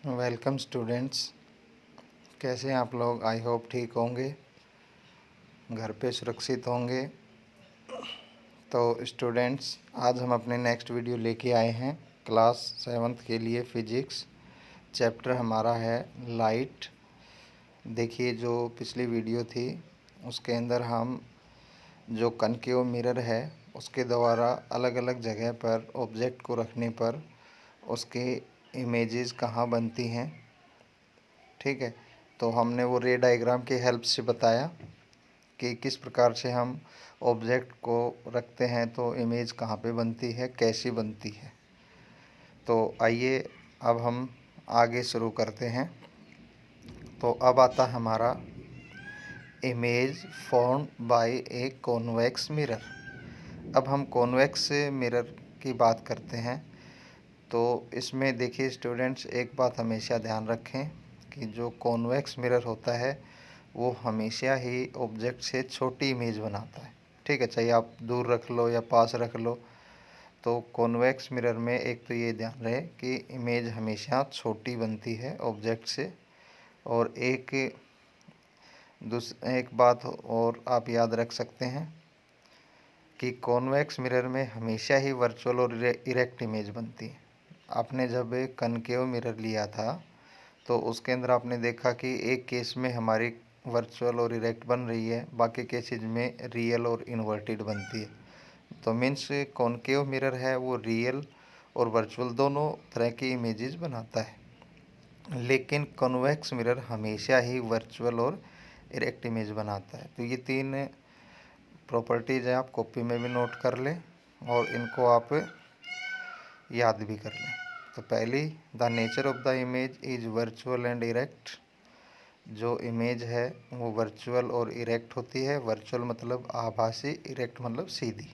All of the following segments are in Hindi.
Welcome students. कैसे हैं आप लोग? आई होप ठीक होंगे, घर पे सुरक्षित होंगे। तो स्टूडेंट्स, आज हम अपने नेक्स्ट वीडियो लेके आए हैं क्लास 7th के लिए फिजिक्स। चैप्टर हमारा है लाइट। देखिए, जो पिछली वीडियो थी उसके अंदर हम जो कनकेव मिरर है उसके द्वारा अलग अलग जगह पर ऑब्जेक्ट को रखने पर उसके इमेजेस कहाँ बनती हैं, ठीक है। तो हमने वो रे डायग्राम के हेल्प से बताया कि किस प्रकार से हम ऑब्जेक्ट को रखते हैं तो इमेज कहाँ पे बनती है, कैसी बनती है। तो आइए अब हम आगे शुरू करते हैं। तो अब आता हमारा image form by A convex mirror. अब हम कॉन्वेक्स मिरर की बात करते हैं। तो इसमें देखिए स्टूडेंट्स, एक बात हमेशा ध्यान रखें कि जो कॉन्वेक्स मिरर होता है वो हमेशा ही ऑब्जेक्ट से छोटी इमेज बनाता है, ठीक है। चाहे आप दूर रख लो या पास रख लो, तो कॉन्वेक्स मिरर में एक तो ये ध्यान रहे कि इमेज हमेशा छोटी बनती है ऑब्जेक्ट से। और एक बात और आप याद रख सकते हैं कि कॉन्वेक्स मिरर में हमेशा ही वर्चुअल और इरेक्ट इमेज बनती है। आपने जब एक कनकेव मिरर लिया था तो उसके अंदर आपने देखा कि एक केस में हमारी वर्चुअल और इरेक्ट बन रही है, बाकी केसेज में रियल और इन्वर्टेड बनती है। तो मीन्स कॉनकेव मिरर है वो रियल और वर्चुअल दोनों तरह की इमेजेस बनाता है, लेकिन कॉन्वेक्स मिरर हमेशा ही वर्चुअल और इरेक्ट इमेज बनाता है। तो ये तीन प्रॉपर्टीज़ हैं, आप कॉपी में भी नोट कर लें और इनको आप याद भी कर लें। तो पहली, the nature of the image is virtual and erect. जो इमेज है वो वर्चुअल और इरेक्ट होती है। वर्चुअल मतलब आभासी, इरेक्ट मतलब सीधी।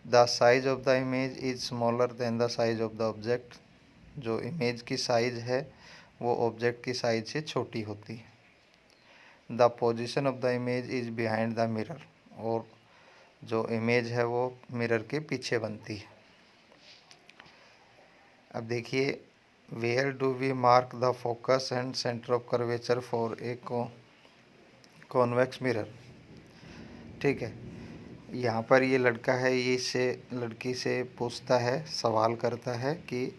The size of the image is smaller than the size of the object. जो इमेज की साइज है वो ऑब्जेक्ट की साइज से छोटी होती है। The position of the image is behind the mirror. और जो इमेज है वो मिरर के पीछे बनती है। अब देखिए, where do we mark the focus and centre of curvature for a convex mirror, ठीक है। यहाँ पर ये लड़का है, ये से लड़की से पूछता है, सवाल करता है कि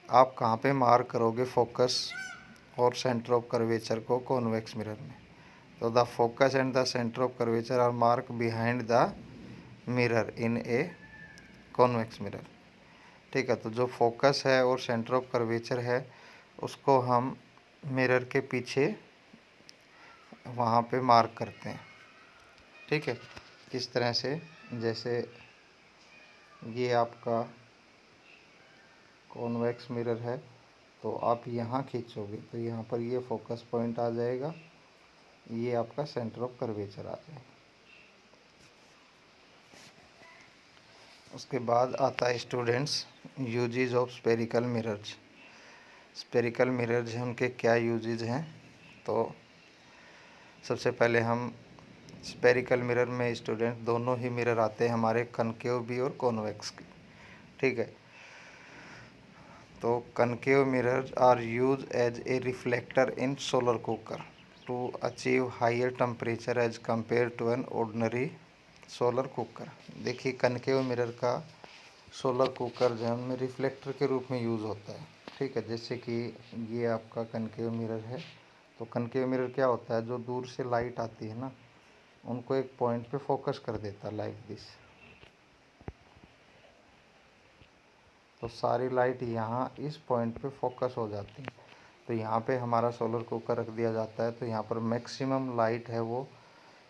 आप कहाँ पे मार्क करोगे फोकस और सेंटर ऑफ कर्वेचर को कॉन्वेक्स मिरर में। तो the focus and the centre of curvature R mark behind the mirror in A convex mirror, ठीक है। तो जो फोकस है और सेंटर ऑफ कर्वेचर है उसको हम मिरर के पीछे वहाँ पे मार्क करते हैं, ठीक है। किस तरह से, जैसे ये आपका कॉन्वेक्स मिरर है तो आप यहाँ खींचोगे तो यहाँ पर ये फोकस पॉइंट आ जाएगा, ये आपका सेंटर ऑफ कर्वेचर आ जाएगा। उसके बाद आता है students uses of spherical mirrors. Spherical mirrors हैं, उनके क्या यूजेज हैं। तो सबसे पहले हम स्पेरिकल मिरर में स्टूडेंट दोनों ही मिरर आते हैं हमारे, कनकेव भी और कॉन्वेक्स की, ठीक है। तो concave mirror are use as a reflector in solar cooker to achieve higher temperature as compare to an ordinary solar cooker. देखिए, कनकेव मिरर का सोलर कुकर जो है उनमें रिफ्लेक्टर के रूप में यूज़ होता है, ठीक है। जैसे कि ये आपका कनकेव मिरर है, तो कनकेव मिरर क्या होता है, जो दूर से लाइट आती है ना उनको एक पॉइंट पे फोकस कर देता है लाइक दिस। तो सारी लाइट यहाँ इस पॉइंट पे फोकस हो जाती है। तो यहाँ पे हमारा सोलर कुकर रख दिया जाता है, तो यहाँ पर मैक्सिमम लाइट है वो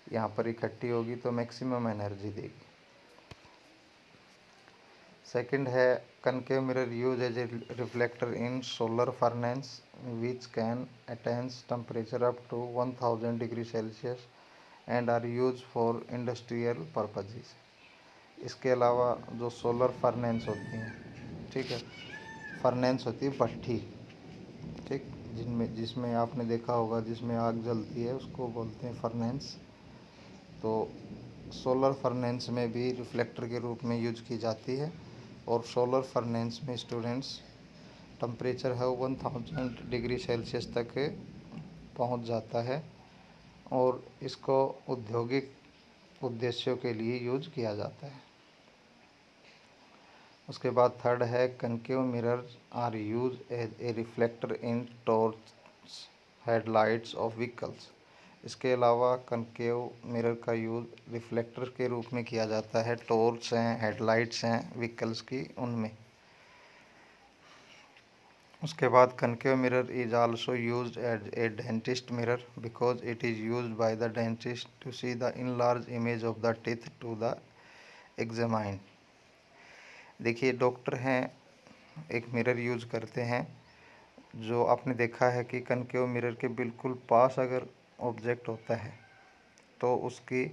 यहाँ पर इकट्ठी होगी तो मैक्सिमम एनर्जी देगी। सेकंड है, concave mirror use as a reflector in solar furnace which can attains temperature up to 1000 degree Celsius and are use for industrial purposes. इसके अलावा जो सोलर फर्नेस होती हैं, ठीक है, फर्नेस होती है भट्ठी, ठीक, जिसमें आपने देखा होगा जिसमें आग जलती है उसको बोलते हैं फर्नेस। तो सोलर फर्नेस में भी रिफ्लेक्टर के रूप में यूज की जाती है। और सोलर फर्नेस में स्टूडेंट्स टेम्परेचर है वो 1000 डिग्री सेल्सियस तक पहुंच जाता है और इसको औद्योगिक उद्देश्यों के लिए यूज किया जाता है। उसके बाद थर्ड है concave mirrors are use as a reflector in torch headlights of vehicles. इसके अलावा कनकेव मिरर का यूज रिफ्लेक्टर के रूप में किया जाता है टॉर्च हैं, हेडलाइट्स हैं व्हीकल्स की, उनमें। उसके बाद concave mirror is also used as a dentist mirror because it is used by the dentist to see the enlarge image of the teeth to the examine. देखिए डॉक्टर हैं एक मिरर यूज करते हैं, जो आपने देखा है कि कनकेव मिरर के बिल्कुल पास अगर ऑब्जेक्ट होता है तो उसकी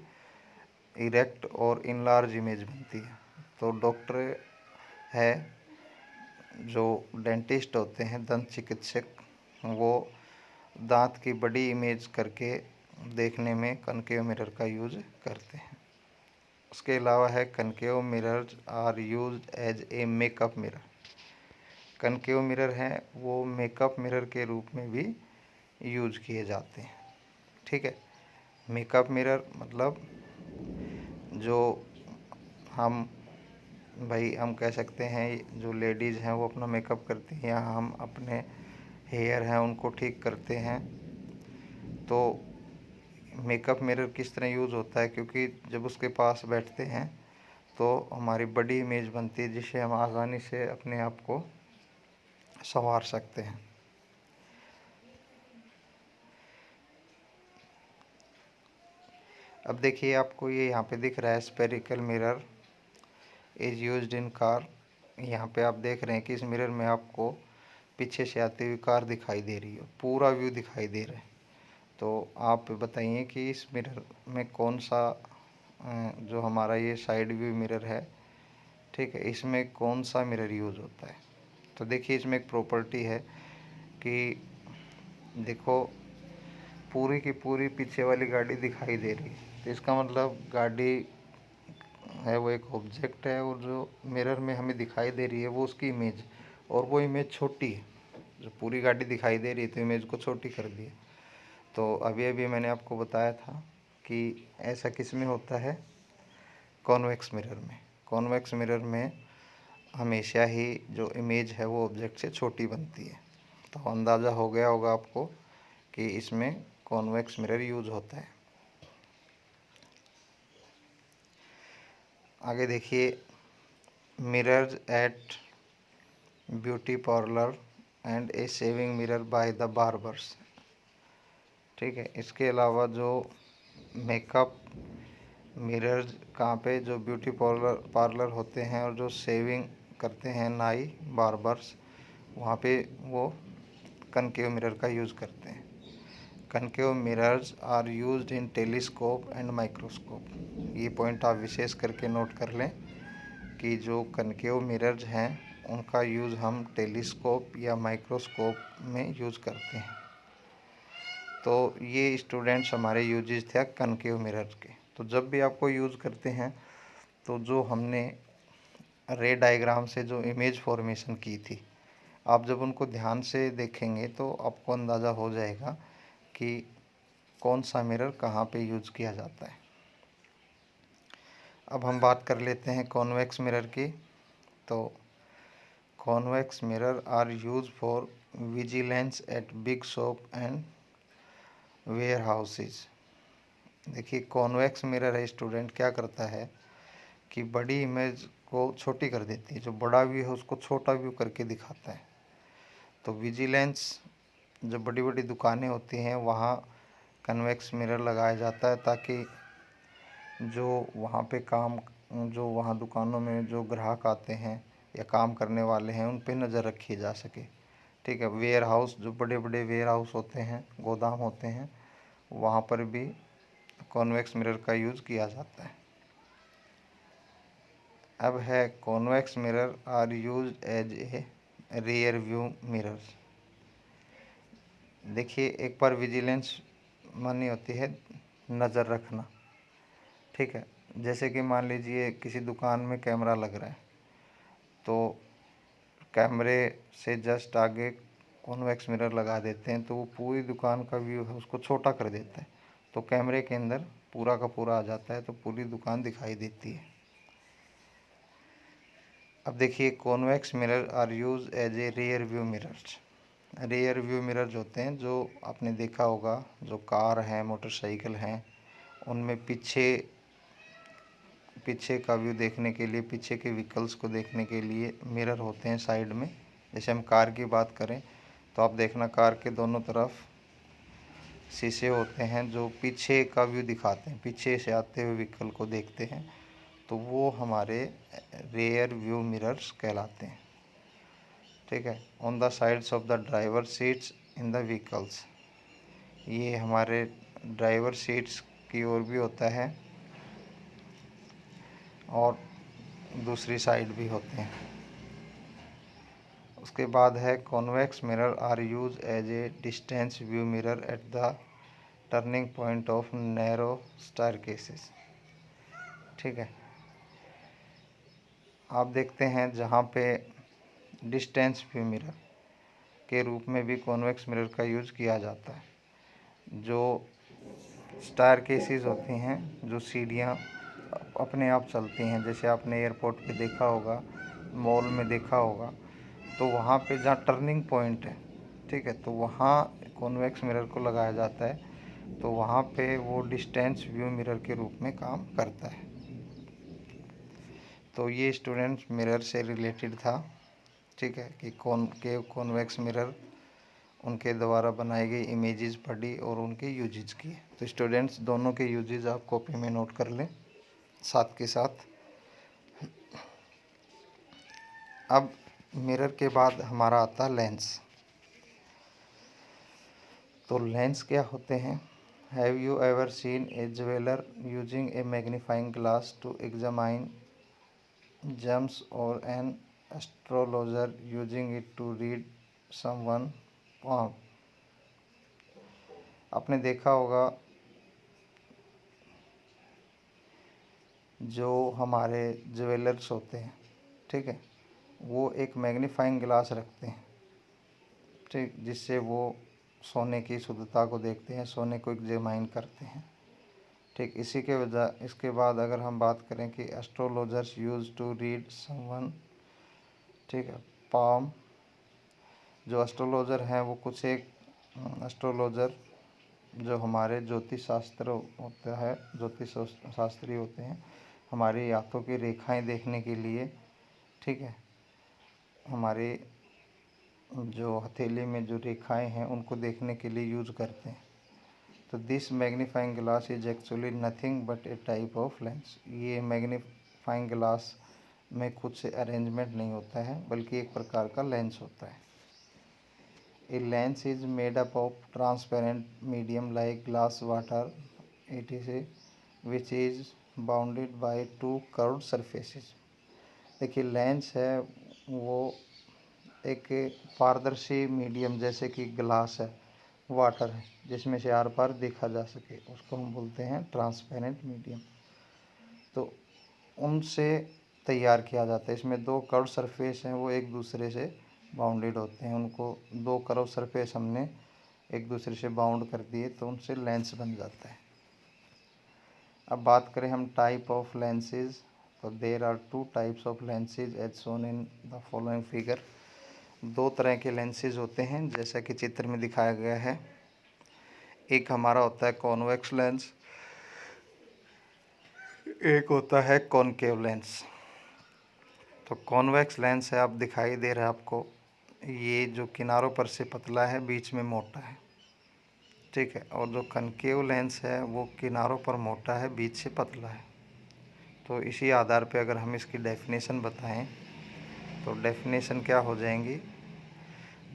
इरेक्ट और इनलार्ज इमेज बनती है। तो डॉक्टर है जो डेंटिस्ट होते हैं, दंत चिकित्सक, वो दांत की बड़ी इमेज करके देखने में कनकेव मिरर का यूज करते हैं। उसके अलावा है concave mirrors are used as a makeup mirror. Concave mirror हैं वो मेकअप मिरर के रूप में भी यूज किए जाते हैं। ठीक है, मेकअप मिरर मतलब जो हम हम कह सकते हैं जो लेडीज़ हैं वो अपना मेकअप करती हैं या हम अपने हेयर हैं उनको ठीक करते हैं। तो मेकअप मिरर किस तरह यूज़ होता है, क्योंकि जब उसके पास बैठते हैं तो हमारी बड़ी इमेज बनती है जिससे हम आसानी से अपने आप को संवार सकते हैं। अब देखिए आपको ये यहाँ पे दिख रहा है spherical mirror is used in car. यहाँ पे आप देख रहे हैं कि इस मिरर में आपको पीछे से आती हुई कार दिखाई दे रही है, पूरा व्यू दिखाई दे रहा है। तो आप बताइए कि इस मिरर में कौन सा जो हमारा ये साइड व्यू मिरर है, ठीक है, इसमें कौन सा मिरर यूज़ होता है। तो देखिए इसमें एक प्रॉपर्टी है कि देखो पूरी की पूरी पीछे वाली गाड़ी दिखाई दे रही है, तो इसका मतलब गाड़ी है वो एक ऑब्जेक्ट है और जो मिरर में हमें दिखाई दे रही है वो उसकी इमेज, और वो इमेज छोटी है। जो पूरी गाड़ी दिखाई दे रही है तो इमेज को छोटी कर दी है। तो अभी अभी मैंने आपको बताया था कि ऐसा किस में होता है, कॉन्वेक्स मिरर में। कॉन्वेक्स मिरर में हमेशा ही जो इमेज है वो ऑब्जेक्ट से छोटी बनती है। तो अंदाज़ा हो गया होगा आपको कि इसमें कॉन्वेक्स मिरर यूज़ होता है। आगे देखिए mirrors at beauty parlour and a shaving mirror by the barbers. ठीक है, इसके अलावा जो मेकअप मिरर्स कहाँ पे, जो ब्यूटी पार्लर होते हैं और जो शेविंग करते हैं नाई बार्बर्स, वहाँ पे वो कनकेव मिरर का यूज़ करते हैं। Concave mirrors are used in telescope and microscope. ये पॉइंट आप विशेष करके नोट कर लें कि जो कनकेव मिरर्स हैं उनका यूज़ हम टेलीस्कोप या माइक्रोस्कोप में यूज़ करते हैं। तो ये स्टूडेंट्स हमारे यूजेस थे कनकेव मिरर के। तो जब भी आपको यूज़ करते हैं तो जो हमने रे डायग्राम से जो इमेज फॉर्मेशन की थी, आप जब उनको ध्यान से देखेंगे तो आपको अंदाज़ा हो जाएगा कि कौन सा मिरर कहाँ पे यूज़ किया जाता है। अब हम बात कर लेते हैं कॉन्वेक्स मिरर की। तो convex mirror are use for vigilance at big shop and warehouses. देखिए कॉन्वेक्स मिरर है स्टूडेंट क्या करता है कि बड़ी इमेज को छोटी कर देती है, जो बड़ा व्यू है उसको छोटा व्यू करके दिखाता है। तो विजिलेंस जो बड़ी बड़ी दुकानें होती हैं वहाँ कन्वेक्स मिरर लगाया जाता है ताकि जो वहाँ पे काम, जो वहाँ दुकानों में जो ग्राहक आते हैं या काम करने वाले हैं उन पे नज़र रखी जा सके। ठीक है, वेयर हाउस, जो बड़े बड़े वेयर हाउस होते हैं, गोदाम होते हैं, वहाँ पर भी कॉन्वेक्स मिरर का यूज़ किया जाता है। अब है convex mirror are use as a rear view mirrors. देखिए एक बार विजिलेंस मानी होती है नज़र रखना। ठीक है, जैसे कि मान लीजिए किसी दुकान में कैमरा लग रहा है, तो कैमरे से जस्ट आगे कॉन्वेक्स मिरर लगा देते हैं तो वो पूरी दुकान का व्यू है उसको छोटा कर देता है, तो कैमरे के अंदर पूरा का पूरा आ जाता है, तो पूरी दुकान दिखाई देती है। अब देखिए, convex mirror are use as a rear view mirrors. Rear view mirror होते हैं, जो आपने देखा होगा, जो कार हैं, मोटरसाइकिल हैं, उनमें पीछे का व्यू देखने के लिए, पीछे के व्हीकल्स को देखने के लिए मिरर होते हैं साइड में। जैसे हम कार की बात करें तो आप देखना, कार के दोनों तरफ शीशे होते हैं जो पीछे का व्यू दिखाते हैं, पीछे से आते हुए व्हीकल को देखते हैं, तो वो हमारे रेयर व्यू मिरर्स कहलाते हैं। ठीक है। On the sides of the driver seats in the vehicles, ये हमारे ड्राइवर सीट्स की ओर भी होता है और दूसरी साइड भी होते हैं। उसके बाद है convex mirror are use as a distance view mirror at the turning point of narrow staircases. ठीक है। आप देखते हैं जहाँ पे डिस्टेंस व्यू मिरर के रूप में भी कॉन्वेक्स मिरर का यूज़ किया जाता है। जो स्टेयरकेसेस होती हैं, जो सीढ़ियाँ अपने आप चलती हैं, जैसे आपने एयरपोर्ट पे देखा होगा, मॉल में देखा होगा, तो वहाँ पे जहाँ टर्निंग पॉइंट है, ठीक है, तो वहाँ कॉन्वेक्स मिरर को लगाया जाता है, तो वहाँ पे वो डिस्टेंस व्यू मिरर के रूप में काम करता है। तो ये स्टूडेंट्स मिरर से रिलेटेड था। ठीक है, कि कॉन्वेक्स मिरर, उनके द्वारा बनाई गई इमेजेस पढ़ी और उनके यूजेस किए। तो स्टूडेंट्स, दोनों के यूजेस आप कॉपी में नोट कर लें साथ के साथ। अब मिरर के बाद हमारा आता है लेंस। तो लेंस क्या होते हैं? Have you ever seen a jeweller using a magnifying glass to examine gems or an astrologer using it to read someone palm? आपने देखा होगा, जो हमारे ज्वेलर्स होते हैं, ठीक है, वो एक मैग्नीफाइंग ग्लास रखते हैं, ठीक, जिससे वो सोने की शुद्धता को देखते हैं, सोने को एग्जामाइन करते हैं। ठीक, इसी के वजह, इसके बाद अगर हम बात करें कि astrologers use to read someone, ठीक है, पाम, जो एस्ट्रोलॉजर हैं वो कुछ एक एस्ट्रोलॉजर जो हमारे ज्योतिष शास्त्र होता है, ज्योतिष शास्त्री होते हैं, हमारी आँखों की रेखाएं देखने के लिए, ठीक है, हमारे जो हथेली में जो रेखाएं हैं उनको देखने के लिए यूज़ करते हैं। तो this magnifying glass is actually nothing but A type of lens. ये मैग्नीफाइंग ग्लास में कुछ से अरेंजमेंट नहीं होता है, बल्कि एक प्रकार का लेंस होता है। A lens is made up of transparent medium like glass, water, etc., which is bounded by two curved surfaces. देखिए, लेंस है वो एक पारदर्शी मीडियम, जैसे कि ग्लास है, वाटर है, जिसमें से आर पार देखा जा सके, उसको हम बोलते हैं ट्रांसपेरेंट मीडियम। तो उनसे तैयार किया जाता है। इसमें दो कर्व सरफेस हैं, वो एक दूसरे से बाउंडेड होते हैं, उनको दो कर्व सरफेस हमने एक दूसरे से बाउंड कर दिए, तो उनसे लेंस बन जाता है। अब बात करें हम टाइप ऑफ लेंसेज, तो there are two types of lenses as shown in the following figure. दो तरह के लेंसेज होते हैं, जैसा कि चित्र में दिखाया गया है। एक हमारा होता है कॉन्वेक्स लेंस, एक होता है कॉनकेव लेंस। तो कॉन्वेक्स लेंस है, आप दिखाई दे रहा है आपको, ये जो किनारों पर से पतला है, बीच में मोटा है, ठीक है, और जो कनकेव लेंस है वो किनारों पर मोटा है, बीच से पतला है। तो इसी आधार पे अगर हम इसकी डेफिनेशन बताएं तो डेफिनेशन क्या हो जाएंगी?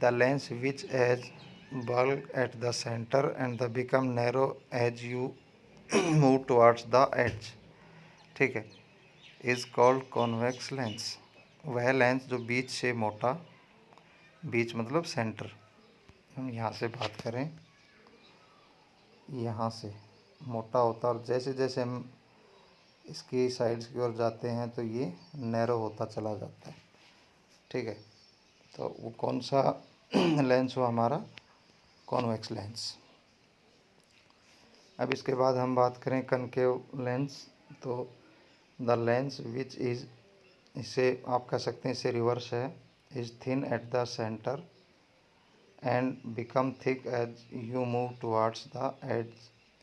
The lens which as bulk at the centre and the become narrow as you move towards the edge, ठीक है, इज़ कॉल्ड कॉन्वेक्स लेंस। वह लेंस जो बीच से मोटा, बीच मतलब सेंटर, हम यहाँ से बात करें, यहाँ से मोटा होता है, और जैसे जैसे हम इसकी साइड्स की ओर जाते हैं तो ये नैरो होता चला जाता है, ठीक है। तो वो कौन सा लेंस हुआ हमारा, कॉन्वेक्स लेंस। अब इसके बाद हम बात करें कनकेव लेंस। तो द लेंस विच इज़, इसे आप कह सकते हैं इसे रिवर्स है, is thin at the centre and become thick as you move towards the edge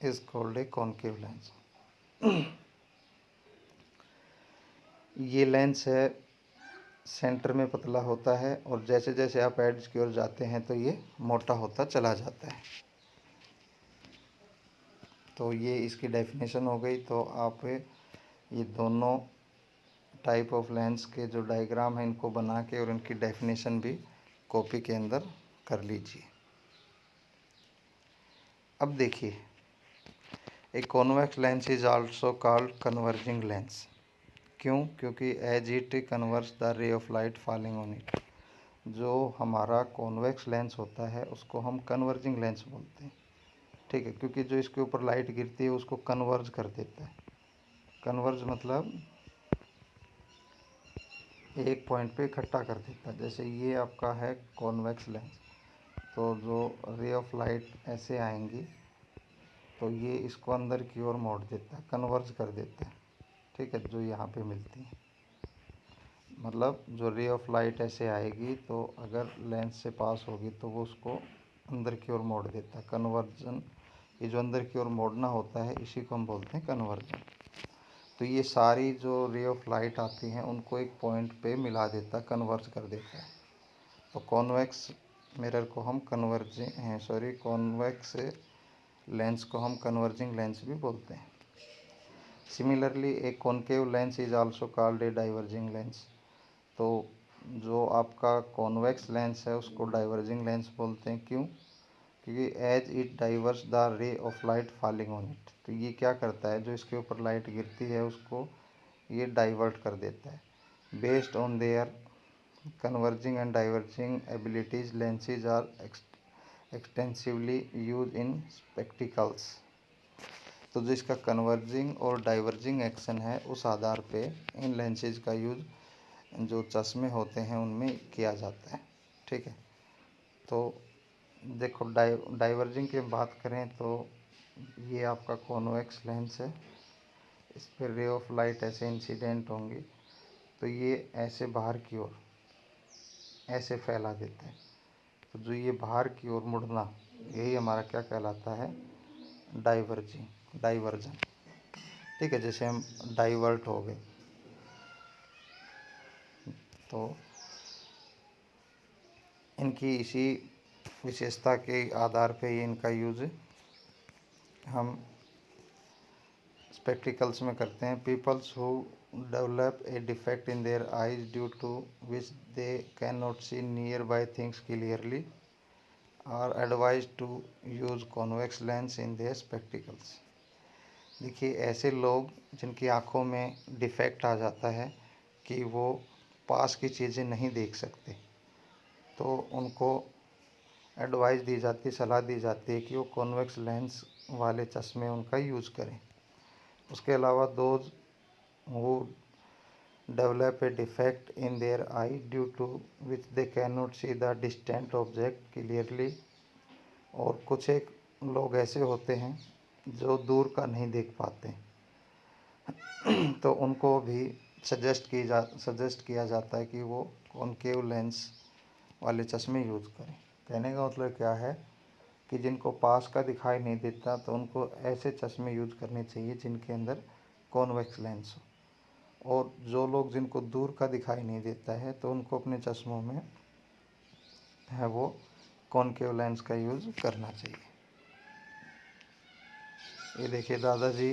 is called a concave lens. ये लेंस है, सेंटर में पतला होता है और जैसे जैसे आप एड्ज की ओर जाते हैं तो ये मोटा होता चला जाता है। तो ये इसकी डेफिनेशन हो गई। तो आप ये दोनों टाइप ऑफ लेंस के जो डायग्राम हैं इनको बना के और इनकी डेफिनेशन भी कॉपी के अंदर कर लीजिए। अब देखिए, a convex lens is also called converging lens. क्यों? क्योंकि as it converges the ray of light falling on it. जो हमारा कॉन्वेक्स लेंस होता है उसको हम कन्वर्जिंग लेंस बोलते हैं, ठीक है, क्योंकि जो इसके ऊपर लाइट गिरती है उसको कन्वर्ज कर देता है। कन्वर्ज मतलब एक पॉइंट पे इकट्ठा कर देता है। जैसे ये आपका है कॉन्वेक्स लेंस, तो जो रे ऑफ लाइट ऐसे आएंगी तो ये इसको अंदर की ओर मोड़ देता है, कन्वर्ज कर देता है, ठीक है, जो यहाँ पे मिलती है। मतलब जो रे ऑफ लाइट ऐसे आएगी तो अगर लेंस से पास होगी तो वो उसको अंदर की ओर मोड़ देता है, कन्वर्जन। ये जो अंदर की ओर मोड़ना होता है इसी को हम बोलते हैं कन्वर्जन। तो ये सारी जो रे ऑफ लाइट आती हैं उनको एक पॉइंट पे मिला देता है, कन्वर्ज कर देता है। तो कॉन्वेक्स मिरर को हम कॉन्वेक्स लेंस को हम कन्वर्जिंग लेंस भी बोलते हैं। Similarly A concave lens is also called a diverging lens. तो जो आपका कॉन्वेक्स लेंस है उसको डाइवर्जिंग लेंस बोलते हैं। क्यों? क्योंकि as it diverges the ray of light falling on it. तो ये क्या करता है, जो इसके ऊपर लाइट गिरती है उसको ये डाइवर्ट कर देता है। Based on their converging and diverging abilities lenses are extensively use in spectacles. तो जो इसका कन्वर्जिंग और डाइवर्जिंग एक्शन है उस आधार पे इन लेंसेज का यूज जो चश्मे होते हैं उनमें किया जाता है, ठीक है। तो देखो डाइवर्जिंग की बात करें तो ये आपका कॉन्वेक्स लेंस है, इस पर रे ऑफ लाइट ऐसे इंसिडेंट होंगी तो ये ऐसे बाहर की ओर ऐसे फैला देते हैं। तो जो ये बाहर की ओर मुड़ना यही हमारा क्या कहलाता है, डाइवर्जन, ठीक है। जैसे हम डाइवर्ट हो गए, तो इनकी इसी विशेषता के आधार पे ही इनका यूज़ हम स्पेक्टिकल्स में करते हैं। Peoples who develop a defect in their eyes due to which they can not see nearby things clearly are advise to use convex lens in their spectacles. देखिए, ऐसे लोग जिनकी आँखों में डिफेक्ट आ जाता है कि वो पास की चीज़ें नहीं देख सकते, तो उनको एडवाइस दी जाती है, सलाह दी जाती है कि वो कॉन्वेक्स लेंस वाले चश्मे उनका यूज़ करें। उसके अलावा those who develop a defect in their eye due to which they can not see the distant object clearly. और कुछ एक लोग ऐसे होते हैं जो दूर का नहीं देख पाते, तो उनको भी सजेस्ट किया जाता है कि वो कॉन्केव लेंस वाले चश्मे यूज़ करें। कहने का मतलब क्या है कि जिनको पास का दिखाई नहीं देता तो उनको ऐसे चश्मे यूज़ करने चाहिए जिनके अंदर कॉन्वेक्स लेंस हो, और जो लोग जिनको दूर का दिखाई नहीं देता है तो उनको अपने चश्मों में है वो कॉन्केव लेंस का यूज़ करना चाहिए। ये देखिए, दादाजी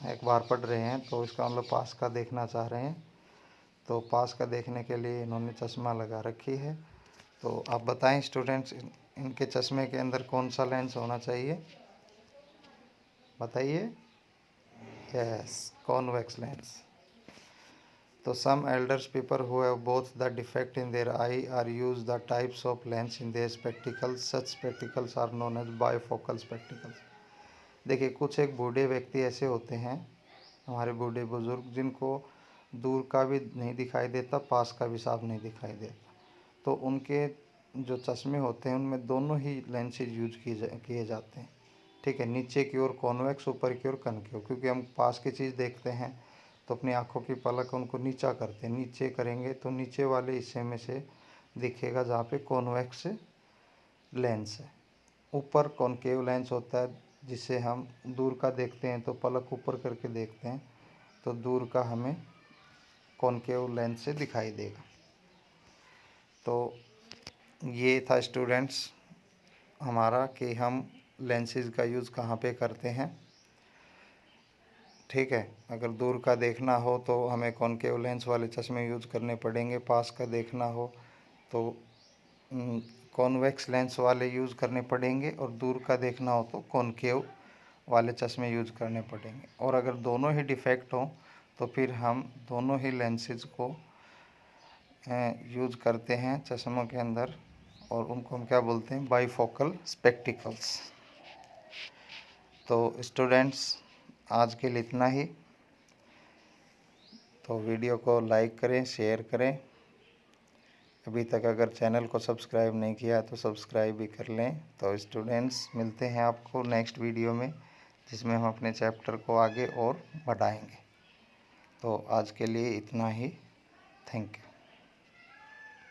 अखबार पढ़ रहे हैं तो इसका मतलब पास का देखना चाह रहे हैं, तो पास का देखने के लिए इन्होंने चश्मा लगा रखी है। तो आप बताएं स्टूडेंट्स, इनके चश्मे के अंदर कौन सा लेंस होना चाहिए, बताइए। Yes, convex lens. तो some elders people who have both the defect in their eye are use the types of lens in their spectacles. Such spectacles are known as bifocal spectacles. देखिए, कुछ एक बूढ़े व्यक्ति ऐसे होते हैं, हमारे बूढ़े बुजुर्ग, जिनको दूर का भी नहीं दिखाई देता, पास का भी साफ नहीं दिखाई देता, तो उनके जो चश्मे होते हैं उनमें दोनों ही लेंसेज यूज किए जाते हैं। ठीक है, नीचे की ओर कॉन्वेक्स, ऊपर की ओर कनकेव, क्योंकि हम पास की चीज़ देखते हैं तो अपनी आँखों की पलक उनको नीचा करते हैं, नीचे करेंगे तो नीचे वाले हिस्से में से दिखेगा जहाँ पे कॉन्वेक्स लेंस है। ऊपर कॉनकेव लेंस होता है जिससे हम दूर का देखते हैं तो पलक ऊपर करके देखते हैं तो दूर का हमें कॉनकेव लेंस से दिखाई देगा। तो ये था स्टूडेंट्स हमारा कि हम लेंसेज का यूज़ कहाँ पे करते हैं। ठीक है, अगर दूर का देखना हो तो हमें कॉनकेव लेंस वाले चश्मे यूज़ करने पड़ेंगे, पास का देखना हो तो कॉन्वेक्स लेंस वाले यूज़ करने पड़ेंगे, और दूर का देखना हो तो कॉनकेव वाले चश्मे यूज़ करने पड़ेंगे। और अगर दोनों ही डिफेक्ट हों तो फिर हम दोनों ही लेंसेज को यूज़ करते हैं चश्मों के अंदर, और उनको हम क्या बोलते हैं, बाईफोकल स्पेक्टिकल्स। तो स्टूडेंट्स आज के लिए इतना ही। तो वीडियो को लाइक करें, शेयर करें। अभी तक अगर चैनल को सब्सक्राइब नहीं किया तो सब्सक्राइब भी कर लें। तो स्टूडेंट्स मिलते हैं आपको नेक्स्ट वीडियो में, जिसमें हम अपने चैप्टर को आगे और बढ़ाएंगे। तो आज के लिए इतना ही। Thank you.